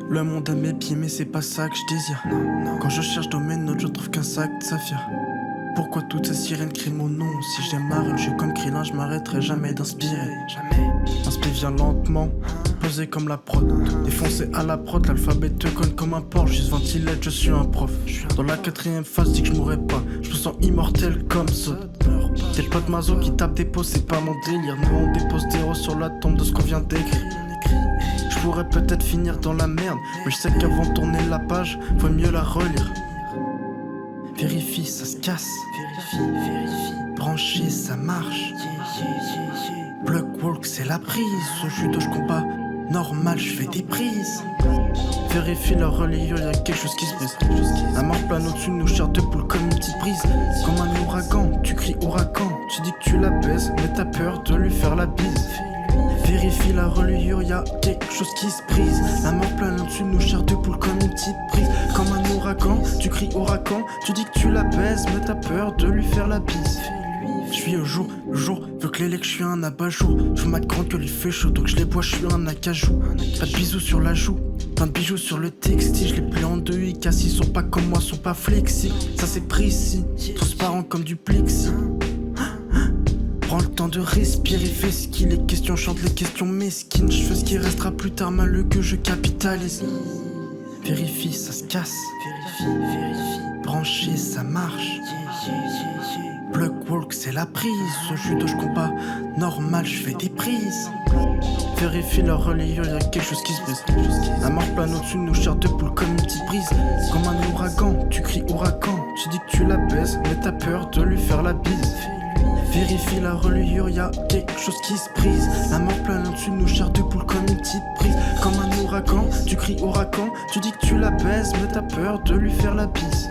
Le monde à mes pieds, mais c'est pas ça que je désire. Quand je cherche dans mes notes, je trouve qu'un sac de saphir. Pourquoi toutes ces sirènes crient mon nom? Si j'aime ma rime, je suis comme Krillin, je m'arrêterai jamais d'inspirer. L'inspire vient lentement, posé comme la prod. Défoncé à la prod, l'alphabet te conne comme un porc. Juste ventilette, je suis un prof. Dans la 4ème phase, dis que je mourrai pas. Je me sens immortel comme ça. Tes potes mazo qui tapent des pots, c'est pas mon délire. Nous on dépose des roses sur la tombe de ce qu'on vient d'écrire. Je pourrais peut-être finir dans la merde, mais je sais qu'avant de tourner la page, faut mieux la relire. Vérifie, ça se casse. Vérifie. Branché, ça marche. Block walk, c'est la prise. Sur judo, je combat. Normal, je fais des prises. Vérifie la reliure, y'a quelque chose qui se brise. La mort plane au-dessus de nous, chair de poule comme une petite brise. Comme un ouragan, tu cries ouragan. Tu dis que tu la baises, mais t'as peur de lui faire la bise. Vérifie la reliure, y'a quelque chose qui se brise. La mort plane au-dessus de nous, chair de poule comme une petite brise. Comme un ouragan, tu cries ouragan. Tu dis que tu la baises, mais t'as peur de lui faire la bise. Je suis au jour, le jour veut que les legs, je suis un abat-jour. Je ma grande que lui fait chaud, donc je les bois, je suis un acajou. Pas de bisous sur la joue, plein de bijoux sur le textile. Je les plie en deux, ils cassent, ils sont pas comme moi, sont pas flexibles. Ça c'est précis, transparent comme du plexi. Prends le temps de respirer, fais ce qu'il est question, chante les questions mesquines. Je fais ce qui restera plus tard, malheureux que je capitalise. Vérifie, ça se casse. Vérifie. Branché, ça marche. Block walk, c'est la prise. Sur judo, je combat. Normal, je fais des prises. Vérifie la reliure, y'a quelque chose qui se brise. La mort plane au-dessus de nous, chair de poule comme une petite brise. Comme un ouragan, tu cries ouragan. Tu dis que tu la baises, mais t'as peur de lui faire la bise. Vérifie la reliure, y'a quelque chose qui se brise. La mort plane au-dessus de nous, chair de poule comme une petite brise. Comme un ouragan, tu cries ouragan. Tu dis que tu la baises, mais t'as peur de lui faire la bise.